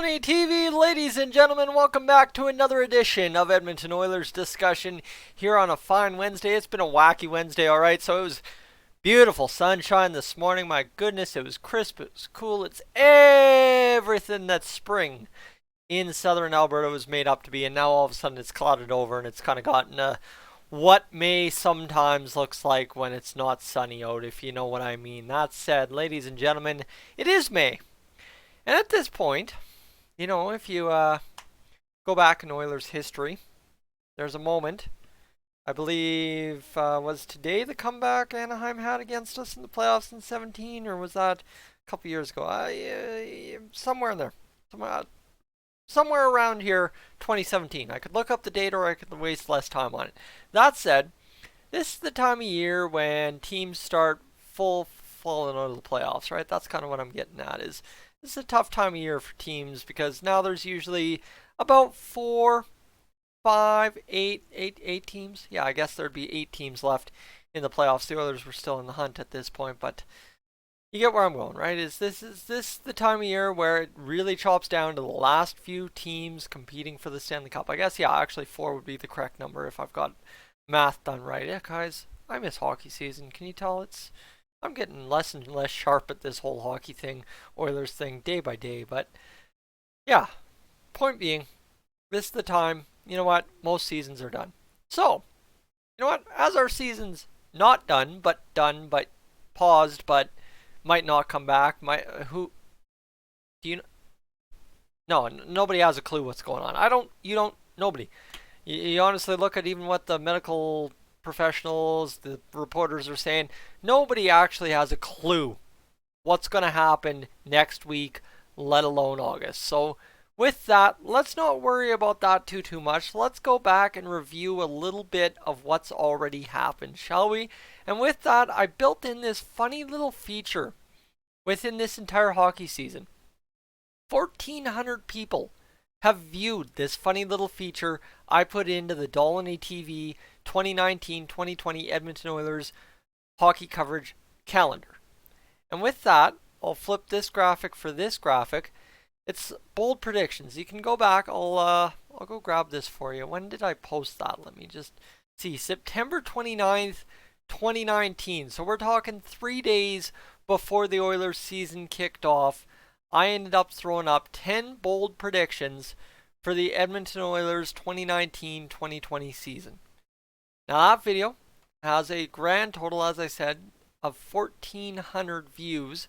Dolany TV, ladies and gentlemen, welcome back to another edition of Edmonton Oilers discussion here on a fine Wednesday. It's been a wacky Wednesday, alright, so it was beautiful sunshine this morning. My goodness, it was crisp, it was cool. It's everything that spring in southern Alberta was made up to be, and now all of a sudden it's clouded over and it's kind of gotten what May sometimes looks like when it's not sunny out, if you know what I mean. That said, ladies and gentlemen, it is May. And at this point, you know, if you go back in Oilers history, there's a moment, I believe, was today the comeback Anaheim had against us in the playoffs in 17, or was that a couple years ago? Somewhere in there. Somewhere around here, 2017. I could look up the date or I could waste less time on it. That said, this is the time of year when teams start falling out of the playoffs, right? That's kind of what I'm getting at is this is a tough time of year for teams because now there's usually about 4, 5, 8 teams. Yeah, I guess there'd be 8 teams left in the playoffs. The Oilers were still in the hunt at this point, but you get where I'm going, right? Is this the time of year where it really chops down to the last few teams competing for the Stanley Cup? I guess, yeah, actually 4 would be the correct number if I've got math done right. Yeah, guys, I miss hockey season. Can you tell I'm getting less and less sharp at this whole hockey thing, Oilers thing, day by day. But, yeah, point being, this is the time, you know what, most seasons are done. So, you know what, as our season's not done, but paused, but might not come back, no, nobody has a clue what's going on. Nobody. You honestly look at even what the medical professionals, the reporters are saying, nobody actually has a clue what's going to happen next week, let alone August. So with that, let's not worry about that too much. Let's go back and review a little bit of what's already happened, shall we? And with that, I built in this funny little feature within this entire hockey season. 1,400 people have viewed this funny little feature I put into the Dolany TV 2019-2020 Edmonton Oilers hockey coverage calendar. And with that, I'll flip this graphic for this graphic. It's bold predictions. You can go back. I'll go grab this for you. When did I post that? Let me just see. September 29th, 2019. So we're talking 3 days before the Oilers season kicked off. I ended up throwing up 10 bold predictions for the Edmonton Oilers 2019-2020 season. Now that video has a grand total, as I said, of 1,400 views,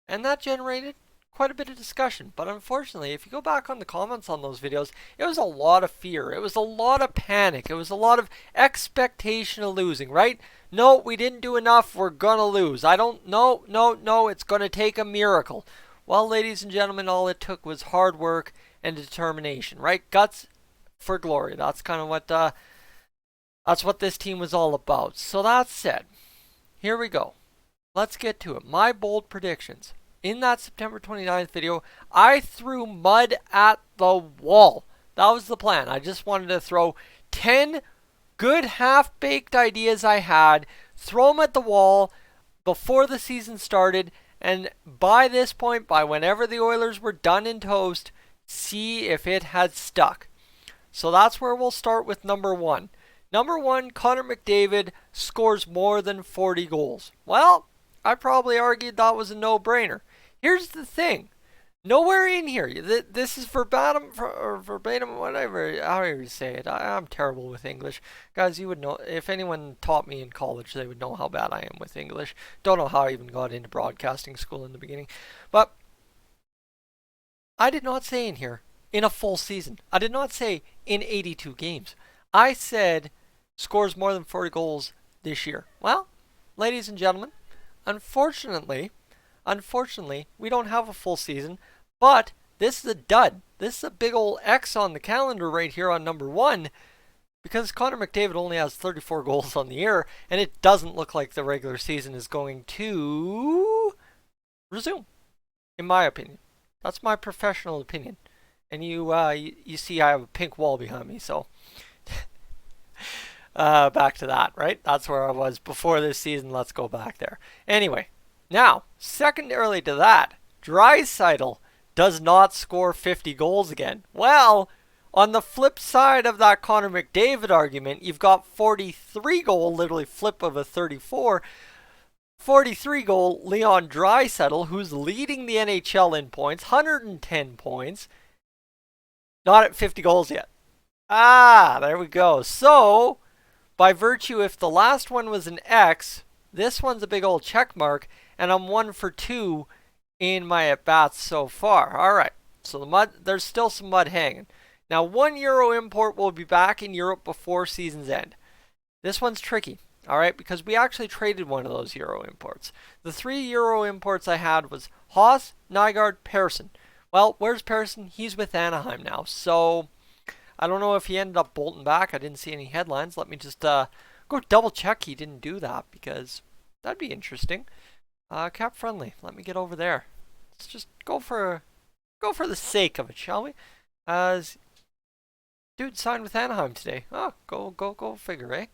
and that generated quite a bit of discussion. But unfortunately, if you go back on the comments on those videos, it was a lot of fear. It was a lot of panic. It was a lot of expectation of losing, right? No, we didn't do enough. We're going to lose. No, it's going to take a miracle. Well, ladies and gentlemen, all it took was hard work and determination, right? Guts for glory. That's kind of what this team was all about. So that said, here we go. Let's get to it. My bold predictions. In that September 29th video, I threw mud at the wall. That was the plan. I just wanted to throw 10 good half-baked ideas I had, throw them at the wall before the season started, and by this point, by whenever the Oilers were done in toast, see if it had stuck. So that's where we'll start with number 1. Number 1, Connor McDavid scores more than 40 goals. Well, I probably argued that was a no-brainer. Here's the thing. Nowhere in here, this is verbatim, whatever, however you say it. I'm terrible with English. Guys, you would know, if anyone taught me in college, they would know how bad I am with English. Don't know how I even got into broadcasting school in the beginning. But I did not say in here, in a full season. I did not say in 82 games. I said scores more than 40 goals this year. Well, ladies and gentlemen, unfortunately, we don't have a full season. But this is a dud. This is a big old X on the calendar right here on number 1 because Connor McDavid only has 34 goals on the year, and it doesn't look like the regular season is going to resume, in my opinion. That's my professional opinion. And you see I have a pink wall behind me, so back to that, right? That's where I was before this season. Let's go back there. Anyway, now, secondarily to that, Draisaitl does not score 50 goals again. Well, on the flip side of that Connor McDavid argument, you've got 43 goal, literally flip of a 34, 43 goal Leon Draisaitl, who's leading the NHL in points, 110 points. Not at 50 goals yet. There we go. So, by virtue, if the last one was an X, this one's a big old check mark, and I'm 1 for 2 in my at-bats so far. All right, so there's still some mud hanging. Now, 1 euro import will be back in Europe before season's end. This one's tricky, all right, because we actually traded one of those euro imports. The 3 euro imports I had was Haas, Nygaard, Persson. Well, where's Persson? He's with Anaheim now, so I don't know if he ended up bolting back. I didn't see any headlines. Let me just go double check he didn't do that, because that'd be interesting. Cap friendly. Let me get over there. Let's just go for the sake of it, shall we? Dude signed with Anaheim today. Oh, go figure, eh?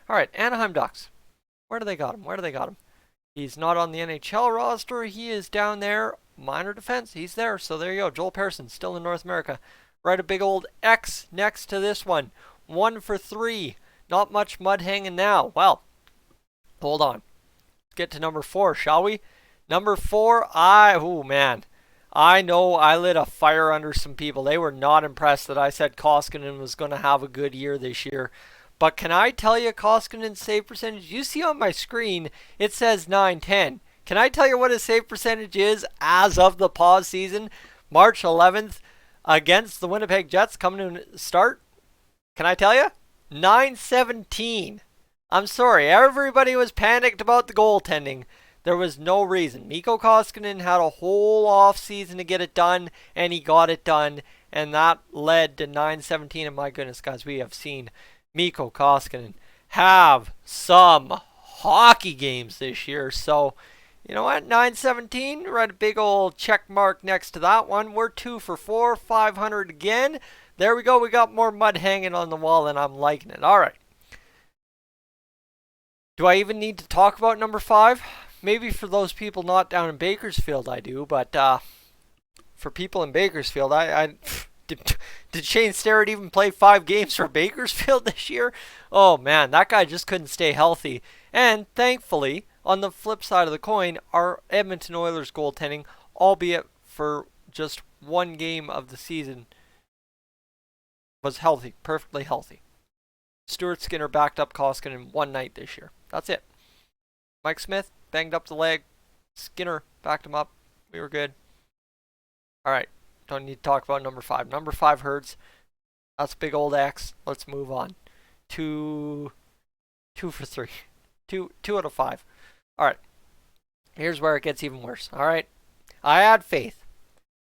All right, Anaheim Ducks. Where do they got him? He's not on the NHL roster. He is down there. Minor defense. He's there. So there you go. Joel Persson, still in North America. Write a big old X next to this one. 1 for 3. Not much mud hanging now. Well, hold on. Let's get to number 4, shall we? Number 4, oh man. I know I lit a fire under some people. They were not impressed that I said Koskinen was going to have a good year this year. But can I tell you Koskinen's save percentage? You see on my screen, it says 910. Can I tell you what his save percentage is as of the pause season? March 11th against the Winnipeg Jets coming to start. Can I tell you? 917. I'm sorry, everybody was panicked about the goaltending. There was no reason. Mikko Koskinen had a whole off season to get it done, and he got it done, and that led to 917. And my goodness, guys, we have seen Mikko Koskinen have some hockey games this year. So, you know what? 917, write a big old check mark next to that one. We're 2 for 4, 500 again. There we go. We got more mud hanging on the wall, and I'm liking it. All right. Do I even need to talk about number 5? Maybe for those people not down in Bakersfield, I do. But for people in Bakersfield, did Shane Starrett even play 5 games for Bakersfield this year? Oh, man, that guy just couldn't stay healthy. And thankfully, on the flip side of the coin, our Edmonton Oilers goaltending, albeit for just 1 game of the season, was healthy, perfectly healthy. Stuart Skinner backed up Koskinen 1 night this year. That's it. Mike Smith banged up the leg. Skinner backed him up. We were good. All right. Don't need to talk about number 5. Number 5 hurts. That's a big old X. Let's move on. 2 for 3. 2 out of 5. All right. Here's where it gets even worse. All right. I had faith,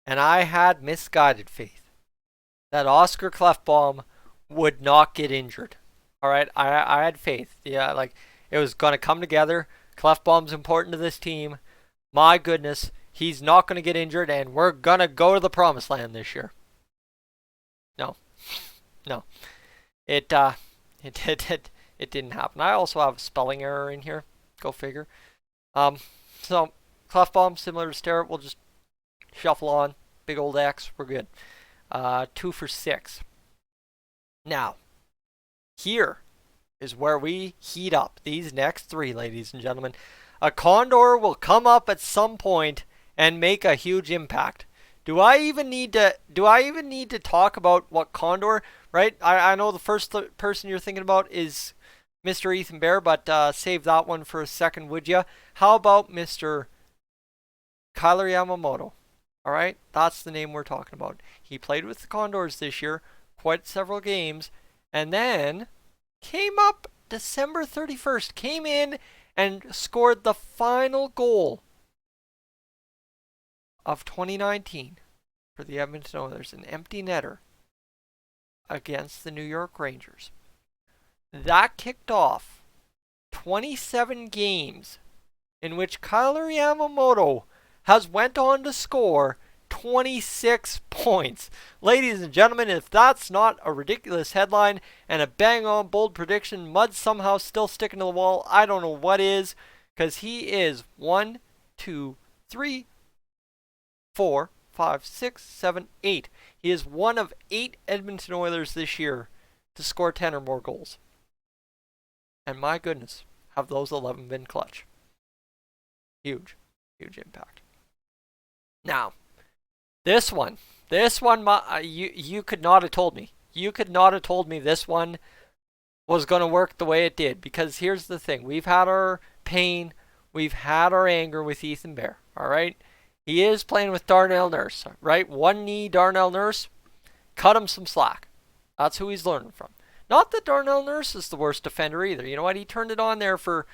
and I had misguided faith, that Oscar Klefbom would not get injured. All right. I had faith. Yeah, like it was going to come together. Klefbom's important to this team. My goodness. He's not going to get injured, and we're going to go to the promised land this year. No. It didn't happen. I also have a spelling error in here. Go figure. So, Klefbom, similar to Starrett, we'll just shuffle on. Big old X. We're good. 2 for 6. Now, here is where we heat up these next 3, ladies and gentlemen. A Condor will come up at some point and make a huge impact. Do I even need to talk about what Condor, right? I know the first person you're thinking about is Mr. Ethan Bear, but save that one for a second, would you? How about Mr. Kyler Yamamoto? All right, that's the name we're talking about. He played with the Condors this year, quite several games, and then came up December 31st, came in and scored the final goal of 2019 for the Edmonton Oilers, an empty netter against the New York Rangers. That kicked off 27 games in which Kyler Yamamoto has went on to score 26 points. Ladies and gentlemen, if that's not a ridiculous headline and a bang-on bold prediction, mud somehow still sticking to the wall, I don't know what is, because he is 1, 2, 3, 4, 5, 6, 7, 8. He is one of 8 Edmonton Oilers this year to score 10 or more goals. And my goodness, have those 11 been clutch. Huge, huge impact. Now, this one, you could not have told me. You could not have told me this one was going to work the way it did. Because here's the thing. We've had our pain. We've had our anger with Ethan Bear. All right? He is playing with Darnell Nurse. Right? One knee Darnell Nurse. Cut him some slack. That's who he's learning from. Not that Darnell Nurse is the worst defender either. You know what? He turned it on there for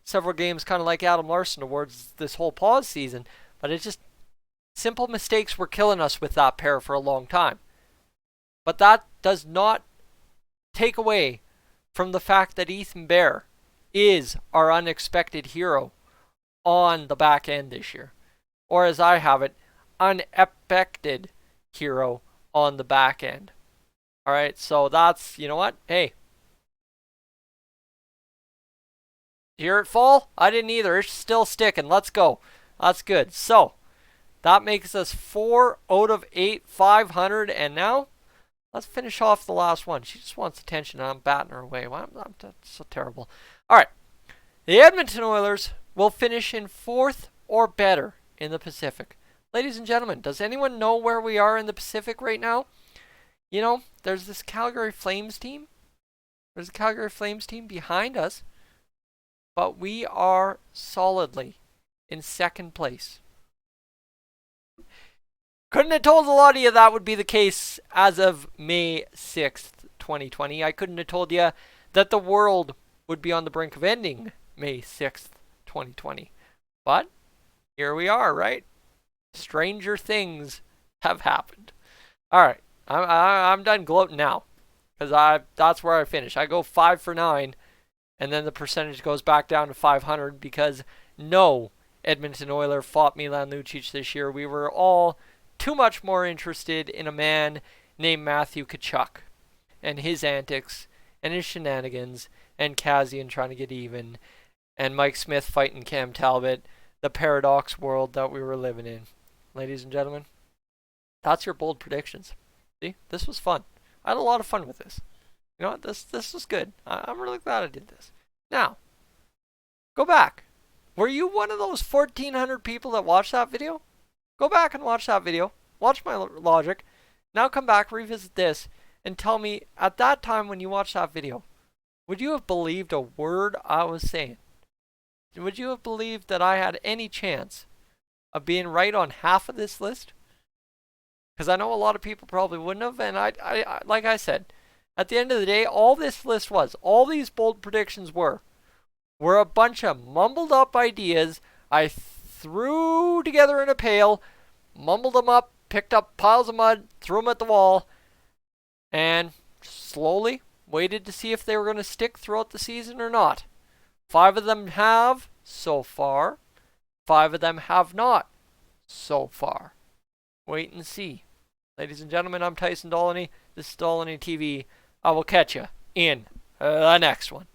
several games, kind of like Adam Larson towards this whole pause season. But it just... simple mistakes were killing us with that pair for a long time. But that does not take away from the fact that Ethan Bear is our unexpected hero on the back end this year. Or as I have it, unexpected hero on the back end. Alright, so that's, you know what? Hey. Hear it fall? I didn't either. It's still sticking. Let's go. That's good. So, that makes us 4 out of 8, 500. And now, let's finish off the last one. She just wants attention, and I'm batting her away. I'm so terrible. All right. The Edmonton Oilers will finish in 4th or better in the Pacific. Ladies and gentlemen, does anyone know where we are in the Pacific right now? You know, there's this Calgary Flames team. There's a Calgary Flames team behind us. But we are solidly in 2nd place. Couldn't have told a lot of you that would be the case as of May 6th, 2020. I couldn't have told you that the world would be on the brink of ending May 6th, 2020. But here we are, right? Stranger things have happened. All right, I'm done gloating now, because that's where I finish. I go 5 for 9, and then the percentage goes back down to 500 because no Edmonton Oiler fought Milan Lucic this year. We were all too much more interested in a man named Matthew Tkachuk and his antics and his shenanigans and Kazian trying to get even and Mike Smith fighting Cam Talbot, the paradox world that we were living in. Ladies and gentlemen, that's your bold predictions. See, this was fun. I had a lot of fun with this. You know what? This was good. I'm really glad I did this. Now, go back. Were you one of those 1,400 people that watched that video? Go back and watch that video. Watch my logic. Now come back, revisit this, and tell me, at that time when you watched that video, would you have believed a word I was saying? Would you have believed that I had any chance of being right on half of this list? Because I know a lot of people probably wouldn't have, and I like I said, at the end of the day, all this list was, all these bold predictions were a bunch of mumbled up ideas I threw together in a pail, mumbled them up, picked up piles of mud, threw them at the wall, and slowly waited to see if they were going to stick throughout the season or not. 5 of them have so far. 5 of them have not so far. Wait and see. Ladies and gentlemen, I'm Tyson Dolany. This is Dolany TV. I will catch you in the next one.